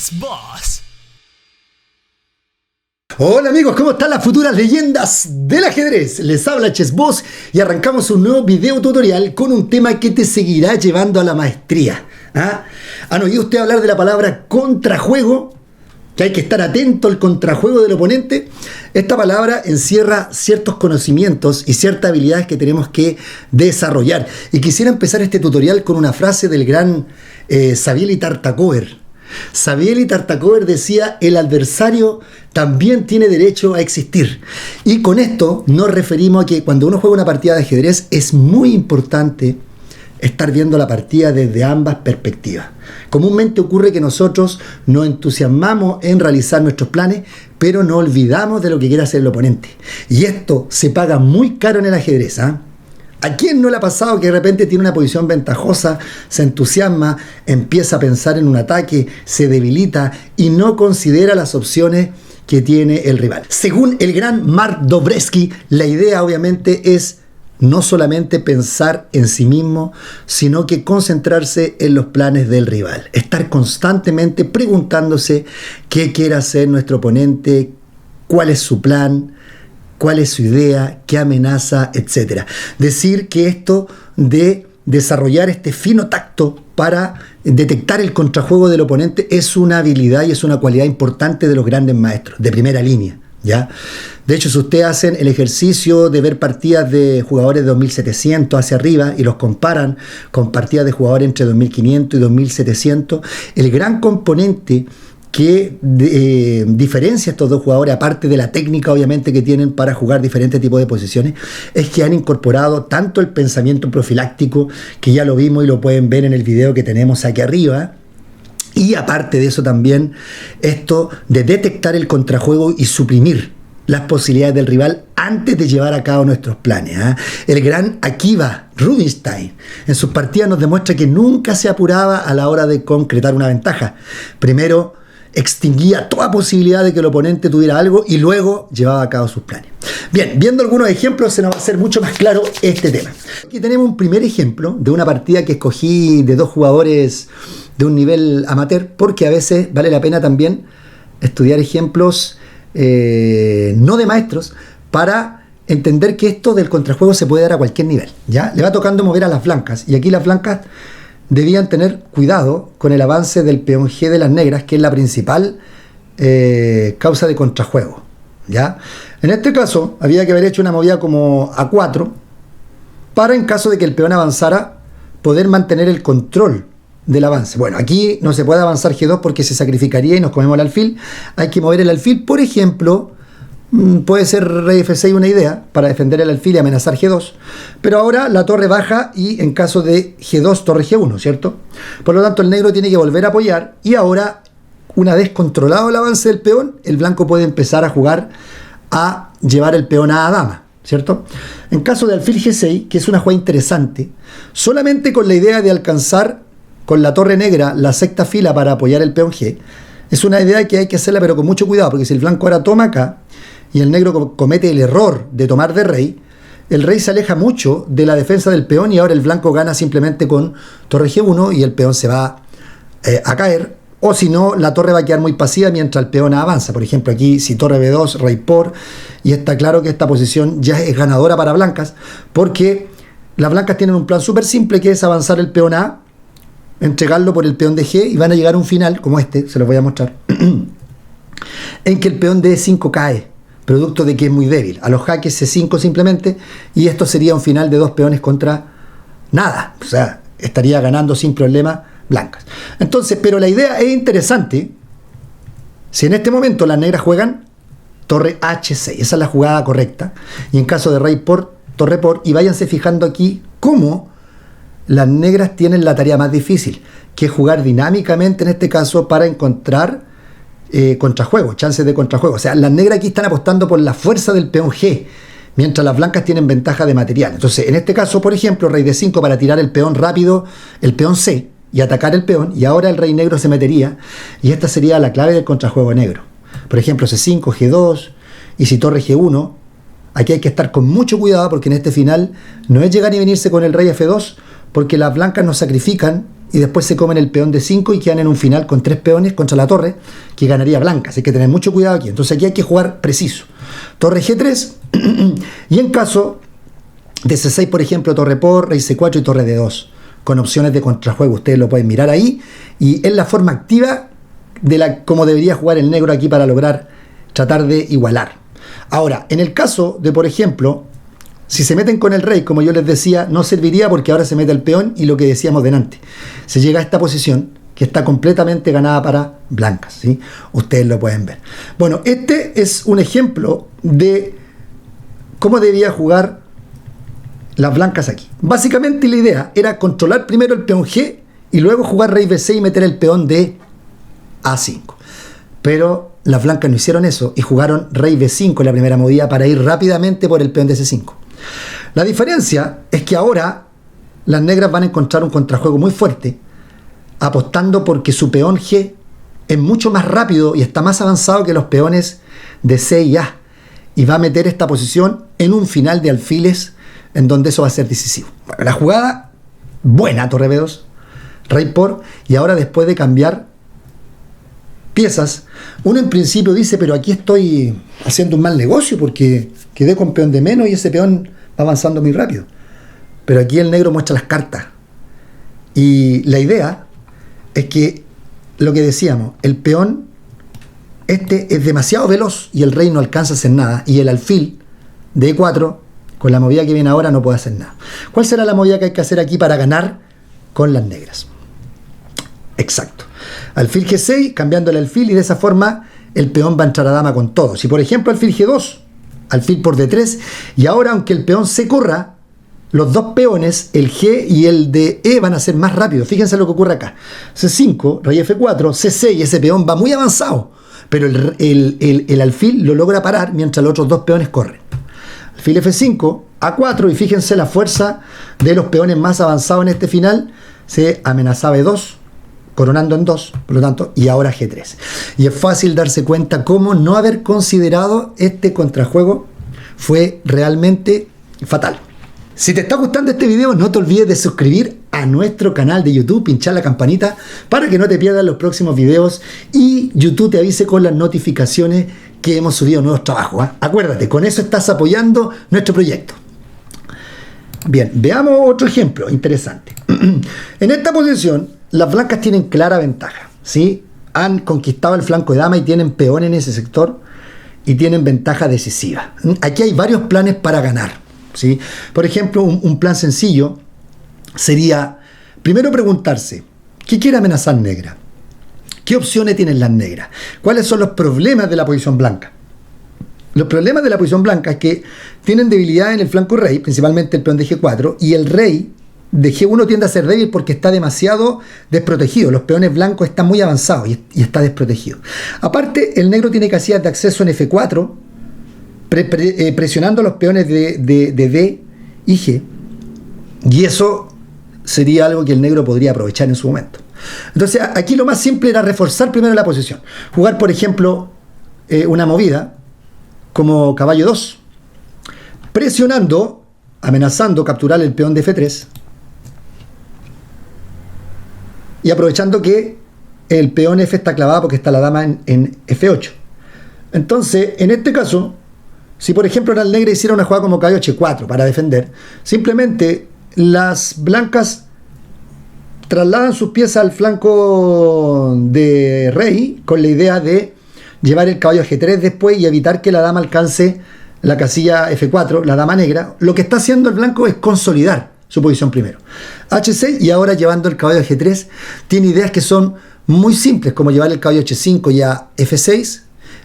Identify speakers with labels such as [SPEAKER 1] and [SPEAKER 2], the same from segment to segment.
[SPEAKER 1] Chess Boss.
[SPEAKER 2] Hola amigos, ¿cómo están las futuras leyendas del ajedrez? Les habla Chess Boss y arrancamos un nuevo video tutorial con un tema que te seguirá llevando a la maestría. ¿Han oído usted hablar de la palabra contrajuego? Que hay que estar atento al contrajuego del oponente. Esta palabra encierra ciertos conocimientos y ciertas habilidades que tenemos que desarrollar. Y quisiera empezar este tutorial con una frase del gran Savielly Tartakover. Savielly Tartakover decía: el adversario también tiene derecho a existir. Y con esto nos referimos a que cuando uno juega una partida de ajedrez es muy importante estar viendo la partida desde ambas perspectivas. Comúnmente ocurre que nosotros nos entusiasmamos en realizar nuestros planes, pero no olvidamos de lo que quiere hacer el oponente. Y esto se paga muy caro en el ajedrez. ¿A quién no le ha pasado que de repente tiene una posición ventajosa, se entusiasma, empieza a pensar en un ataque, se debilita y no considera las opciones que tiene el rival? Según el gran Mark Dovreski, la idea obviamente es no solamente pensar en sí mismo, sino que concentrarse en los planes del rival. Estar constantemente preguntándose qué quiere hacer nuestro oponente, cuál es su plan, cuál es su idea, qué amenaza, etc. Decir que esto de desarrollar este fino tacto para detectar el contrajuego del oponente es una habilidad y es una cualidad importante de los grandes maestros, de primera línea. ¿Ya? De hecho, si ustedes hacen el ejercicio de ver partidas de jugadores de 2700 hacia arriba y los comparan con partidas de jugadores entre 2500 y 2700, el gran componente que diferencia a estos dos jugadores, aparte de la técnica obviamente que tienen para jugar diferentes tipos de posiciones, es que han incorporado tanto el pensamiento profiláctico, que ya lo vimos y lo pueden ver en el video que tenemos aquí arriba, y aparte de eso también esto de detectar el contrajuego y suprimir las posibilidades del rival antes de llevar a cabo nuestros planes. El gran Akiva Rubinstein en sus partidas nos demuestra que nunca se apuraba a la hora de concretar una ventaja. Primero extinguía toda posibilidad de que el oponente tuviera algo y luego llevaba a cabo sus planes. Bien, viendo algunos ejemplos se nos va a hacer mucho más claro este tema. Aquí tenemos un primer ejemplo de una partida que escogí de dos jugadores de un nivel amateur, porque a veces vale la pena también estudiar ejemplos no de maestros para entender que esto del contrajuego se puede dar a cualquier nivel. ¿Ya? Le va tocando mover a las blancas, y aquí las blancas debían tener cuidado con el avance del peón G de las negras, que es la principal causa de contrajuego. ¿Ya? En este caso había que haber hecho una movida como A4 para, en caso de que el peón avanzara, poder mantener el control del avance. Bueno, aquí no se puede avanzar G2 porque se sacrificaría y nos comemos el alfil. Hay que mover el alfil, por ejemplo. Puede ser rey F6 una idea para defender el alfil y amenazar G2, pero ahora la torre baja y en caso de G2, torre G1, ¿cierto? Por lo tanto, el negro tiene que volver a apoyar, y ahora, una vez controlado el avance del peón, el blanco puede empezar a jugar a llevar el peón a dama, ¿cierto? En caso de alfil G6, que es una jugada interesante, solamente con la idea de alcanzar con la torre negra la sexta fila para apoyar el peón G, es una idea que hay que hacerla pero con mucho cuidado, porque si el blanco ahora toma acá y el negro comete el error de tomar de rey, el rey se aleja mucho de la defensa del peón y ahora el blanco gana simplemente con torre G1 y el peón se va a caer, o si no, la torre va a quedar muy pasiva mientras el peón avanza. Por ejemplo, aquí si torre B2, rey por, y está claro que esta posición ya es ganadora para blancas, porque las blancas tienen un plan súper simple, que es avanzar el peón A, entregarlo por el peón de G, y van a llegar a un final como este, se los voy a mostrar, en que el peón de E5 cae, producto de que es muy débil, a los jaques C5 simplemente, y esto sería un final de dos peones contra nada, o sea, estaría ganando sin problema blancas. Entonces, pero la idea es interesante. Si en este momento las negras juegan torre H6, esa es la jugada correcta, y en caso de rey por, torre por, y váyanse fijando aquí cómo las negras tienen la tarea más difícil, que es jugar dinámicamente en este caso para encontrar contrajuego, chances de contrajuego. O sea, las negras aquí están apostando por la fuerza del peón G, mientras las blancas tienen ventaja de material. Entonces, en este caso, por ejemplo, rey D5 para tirar el peón rápido, el peón C, y atacar el peón, y ahora el rey negro se metería, y esta sería la clave del contrajuego negro. Por ejemplo, C5, G2, y si torre G1, aquí hay que estar con mucho cuidado, porque en este final no es llegar y venirse con el rey F2, porque las blancas nos sacrifican y después se comen el peón de 5 y quedan en un final con 3 peones contra la torre, que ganaría blanca. Así que hay que tener mucho cuidado aquí. Entonces aquí hay que jugar preciso. Torre G3 y en caso de C6, por ejemplo, torre por, rey C4 y torre D2, con opciones de contrajuego. Ustedes lo pueden mirar ahí y es la forma activa de cómo debería jugar el negro aquí para lograr tratar de igualar. Ahora, en el caso de, por ejemplo, si se meten con el rey, como yo les decía, no serviría porque ahora se mete el peón y lo que decíamos delante. Se llega a esta posición que está completamente ganada para blancas, ¿sí? Ustedes lo pueden ver. Bueno, este es un ejemplo de cómo debía jugar las blancas aquí. Básicamente la idea era controlar primero el peón G y luego jugar rey B6 y meter el peón de A5. Pero las blancas no hicieron eso y jugaron rey B5 en la primera movida para ir rápidamente por el peón de C5. La diferencia es que ahora las negras van a encontrar un contrajuego muy fuerte, apostando porque su peón G es mucho más rápido y está más avanzado que los peones de C y A, y va a meter esta posición en un final de alfiles en donde eso va a ser decisivo. Bueno, la jugada buena, torre B2, rey por, y ahora después de cambiar piezas, uno en principio dice, pero aquí estoy haciendo un mal negocio porque quedé con peón de menos y ese peón va avanzando muy rápido. Pero aquí el negro muestra las cartas. Y la idea es que, lo que decíamos, el peón este es demasiado veloz y el rey no alcanza a hacer nada. Y el alfil de E4, con la movida que viene ahora, no puede hacer nada. ¿Cuál será la movida que hay que hacer aquí para ganar con las negras? Exacto. Alfil G6, cambiando el alfil, y de esa forma el peón va a entrar a dama con todo. Si por ejemplo alfil G2, alfil por D3, y ahora aunque el peón se corra, los dos peones, el G y el de E, van a ser más rápidos. Fíjense lo que ocurre acá. C5, rey F4, C6, ese peón va muy avanzado, pero el alfil lo logra parar mientras los otros dos peones corren. Alfil F5, A4, y fíjense la fuerza de los peones más avanzados en este final. Se amenazaba E2, coronando en 2, por lo tanto, y ahora G3. Y es fácil darse cuenta cómo no haber considerado este contrajuego fue realmente fatal. Si te está gustando este video, no te olvides de suscribir a nuestro canal de YouTube, pinchar la campanita para que no te pierdas los próximos videos y YouTube te avise con las notificaciones que hemos subido nuevos trabajos, ¿eh? Acuérdate, con eso estás apoyando nuestro proyecto. Bien, veamos otro ejemplo interesante. En esta posición, las blancas tienen clara ventaja, ¿sí? Han conquistado el flanco de dama y tienen peón en ese sector y tienen ventaja decisiva. Aquí hay varios planes para ganar, ¿sí? Por ejemplo, un plan sencillo sería primero preguntarse, ¿qué quiere amenazar negra? ¿Qué opciones tienen las negras? ¿Cuáles son los problemas de la posición blanca? Los problemas de la posición blanca es que tienen debilidad en el flanco rey, principalmente el peón de G4, y el rey de G1 tiende a ser débil porque está demasiado desprotegido. Los peones blancos están muy avanzados y está desprotegido. Aparte, el negro tiene casillas de acceso en F4, presionando a los peones de D y G, y eso sería algo que el negro podría aprovechar en su momento. Entonces, aquí lo más simple era reforzar primero la posición. Jugar, por ejemplo, una movida como caballo 2, presionando, amenazando capturar el peón de F3 y aprovechando que el peón F está clavado porque está la dama en F8. Entonces, en este caso, si por ejemplo la negra hiciera una jugada como caballo H4 para defender, simplemente las blancas trasladan sus piezas al flanco de rey con la idea de llevar el caballo a G3 después y evitar que la dama alcance la casilla F4, la dama negra. Lo que está haciendo el blanco es consolidar su posición primero. H6 y ahora llevando el caballo a G3, tiene ideas que son muy simples, como llevar el caballo H5 y a F6,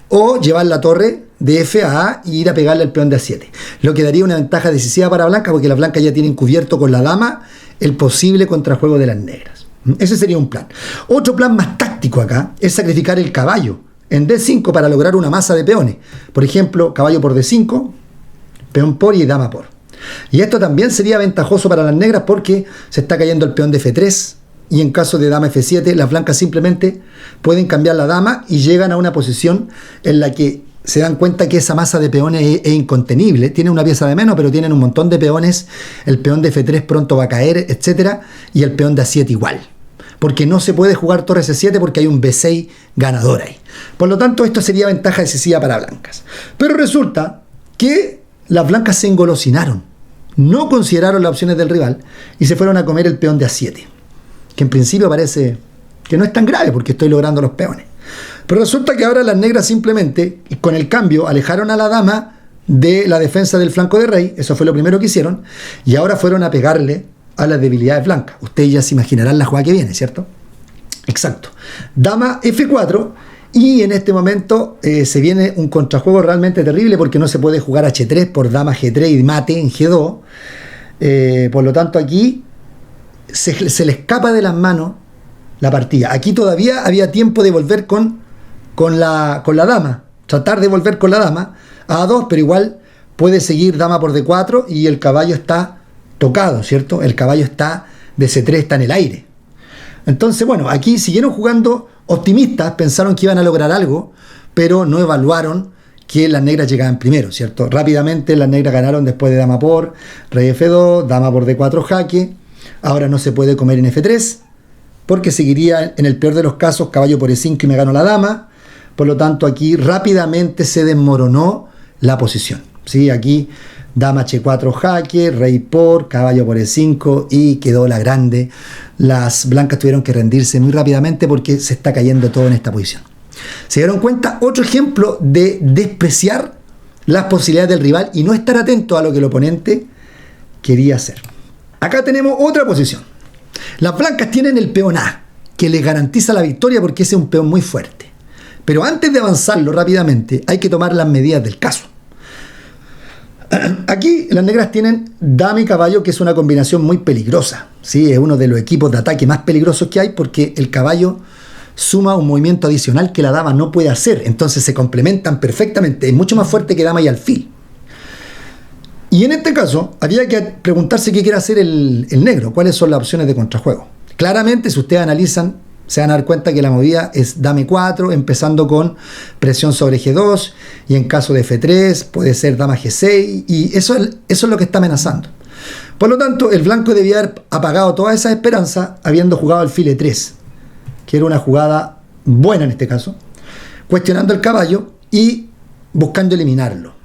[SPEAKER 2] o llevar la torre de F a A y ir a pegarle al peón de A7. Lo que daría una ventaja decisiva para blanca, porque las blancas ya tienen cubierto con la dama el posible contrajuego de las negras. Ese sería un plan. Otro plan más táctico acá es sacrificar el caballo en D5 para lograr una masa de peones. Por ejemplo, caballo por D5, peón por y dama por. Y esto también sería ventajoso para las negras porque se está cayendo el peón de F3 y en caso de dama F7 las blancas simplemente pueden cambiar la dama y llegan a una posición en la que se dan cuenta que esa masa de peones es incontenible. Tienen una pieza de menos, pero tienen un montón de peones. El peón de F3 pronto va a caer, etc. Y el peón de A7 igual. Porque no se puede jugar torre C7 porque hay un B6 ganador ahí. Por lo tanto, esto sería ventaja decisiva para blancas. Pero resulta que las blancas se engolosinaron. No consideraron las opciones del rival y se fueron a comer el peón de A7. Que en principio parece que no es tan grave porque estoy logrando los peones. Pero resulta que ahora las negras simplemente, con el cambio, alejaron a la dama de la defensa del flanco de rey. Eso fue lo primero que hicieron. Y ahora fueron a pegarle a las debilidades blancas. Ustedes ya se imaginarán la jugada que viene, ¿cierto? Exacto. Dama F4. Y en este momento se viene un contrajuego realmente terrible porque no se puede jugar H3 por dama G3 y mate en G2. Por lo tanto, aquí se le escapa de las manos la partida. Aquí todavía había tiempo de volver con la dama, tratar de volver con la dama a A2, pero igual puede seguir dama por D4 y el caballo está tocado, ¿cierto? El caballo está de C3, está en el aire. Entonces, bueno, aquí siguieron jugando optimistas, pensaron que iban a lograr algo, pero no evaluaron que las negras llegaban primero, ¿cierto? Rápidamente las negras ganaron después de dama por rey F2, dama por D4 jaque. Ahora no se puede comer en F3, porque seguiría en el peor de los casos caballo por E5 y me gano la dama. Por lo tanto, aquí rápidamente se desmoronó la posición, ¿sí? Aquí dama H4 jaque, rey por, caballo por E5 y quedó la grande. Las blancas tuvieron que rendirse muy rápidamente porque se está cayendo todo en esta posición. ¿Se dieron cuenta? Otro ejemplo de despreciar las posibilidades del rival y no estar atento a lo que el oponente quería hacer. Acá tenemos otra posición. Las blancas tienen el peón A, que les garantiza la victoria porque ese es un peón muy fuerte. Pero antes de avanzarlo rápidamente, hay que tomar las medidas del caso. Aquí las negras tienen dama y caballo, que es una combinación muy peligrosa, ¿sí? Es uno de los equipos de ataque más peligrosos que hay porque el caballo suma un movimiento adicional que la dama no puede hacer. Entonces se complementan perfectamente. Es mucho más fuerte que dama y alfil. Y en este caso, había que preguntarse qué quiere hacer el negro, cuáles son las opciones de contrajuego. Claramente, si ustedes analizan, se van a dar cuenta que la movida es dama E4, empezando con presión sobre G2, y en caso de F3 puede ser dama G6, y eso es lo que está amenazando. Por lo tanto, el blanco debía haber apagado toda esa esperanza habiendo jugado alfil E3, que era una jugada buena en este caso, cuestionando el caballo y buscando eliminarlo.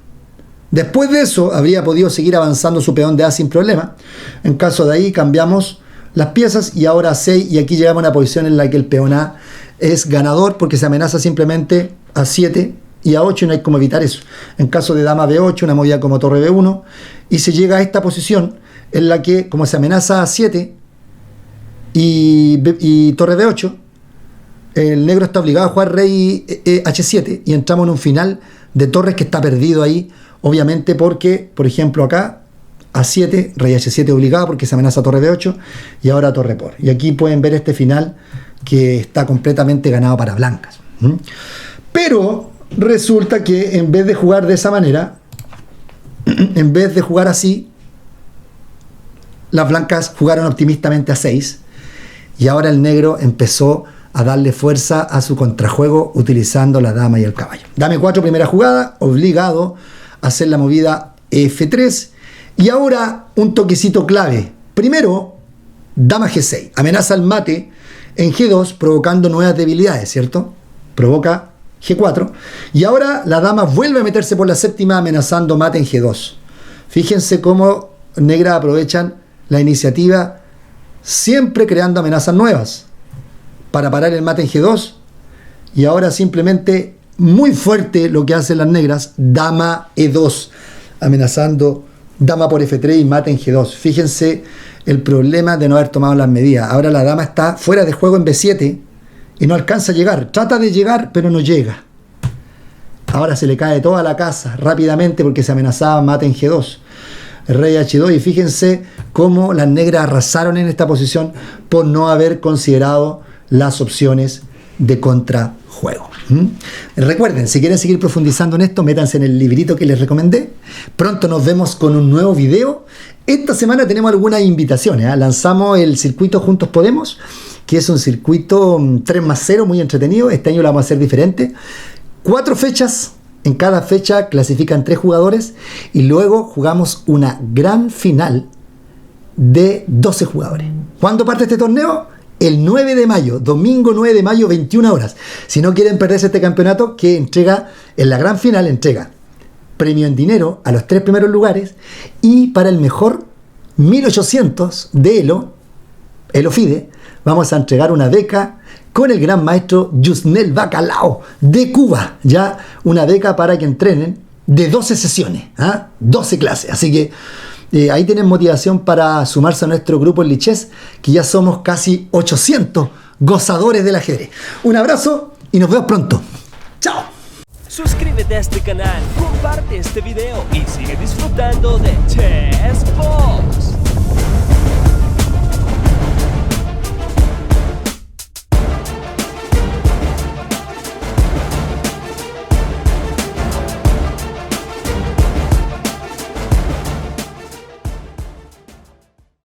[SPEAKER 2] Después de eso, habría podido seguir avanzando su peón de A sin problema. En caso de ahí, cambiamos las piezas y ahora A6, y aquí llegamos a una posición en la que el peón A es ganador porque se amenaza simplemente A7 y A8 y no hay cómo evitar eso. En caso de dama B8, una movida como torre B1, y se llega a esta posición en la que, como se amenaza A7 y torre B8, el negro está obligado a jugar rey H7 y entramos en un final de torres que está perdido ahí. Obviamente porque, por ejemplo, acá A7, rey H7 obligado porque se amenaza torre B8 y ahora torre por. Y aquí pueden ver este final que está completamente ganado para blancas. Pero resulta que en vez de jugar de esa manera, en vez de jugar así, las blancas jugaron optimistamente a 6 y ahora el negro empezó a darle fuerza a su contrajuego utilizando la dama y el caballo. Dame 4, primera jugada, obligado hacer la movida F3 y ahora un toquecito clave. Primero, dama G6, amenaza el mate en G2 provocando nuevas debilidades, ¿cierto? Provoca G4 y ahora la dama vuelve a meterse por la séptima amenazando mate en G2. Fíjense cómo negras aprovechan la iniciativa siempre creando amenazas nuevas para parar el mate en G2 y ahora simplemente muy fuerte lo que hacen las negras, dama E2, amenazando dama por F3 y mate en G2. Fíjense el problema de no haber tomado las medidas. Ahora la dama está fuera de juego en B7 y no alcanza a llegar. Trata de llegar, pero no llega. Ahora se le cae toda la casa rápidamente porque se amenazaba mate en G2. El rey H2 y fíjense cómo las negras arrasaron en esta posición por no haber considerado las opciones de contrajuego. Recuerden, si quieren seguir profundizando en esto, métanse en el librito que les recomendé. Pronto nos vemos con un nuevo video. Esta semana tenemos algunas invitaciones. Lanzamos el circuito Juntos Podemos, que es un circuito 3+0 muy entretenido. Este año lo vamos a hacer diferente. 4 fechas En cada fecha clasifican 3 jugadores y luego jugamos una gran final de 12 jugadores. ¿Cuándo parte este torneo? El 9 de mayo, domingo 9 de mayo, 21 horas. Si no quieren perderse este campeonato, que entrega, en la gran final, entrega premio en dinero a los 3 primeros lugares y para el mejor 1800 de Elo FIDE, vamos a entregar una beca con el gran maestro Yusnel Bacalao de Cuba, ya una beca para que entrenen de 12 sesiones, 12 clases. Así que ahí tienen motivación para sumarse a nuestro grupo en Lichess, que ya somos casi 800 gozadores del ajedrez. Un abrazo y nos vemos pronto. ¡Chao!
[SPEAKER 1] Suscríbete a este canal, comparte este video y sigue disfrutando de Chess Box.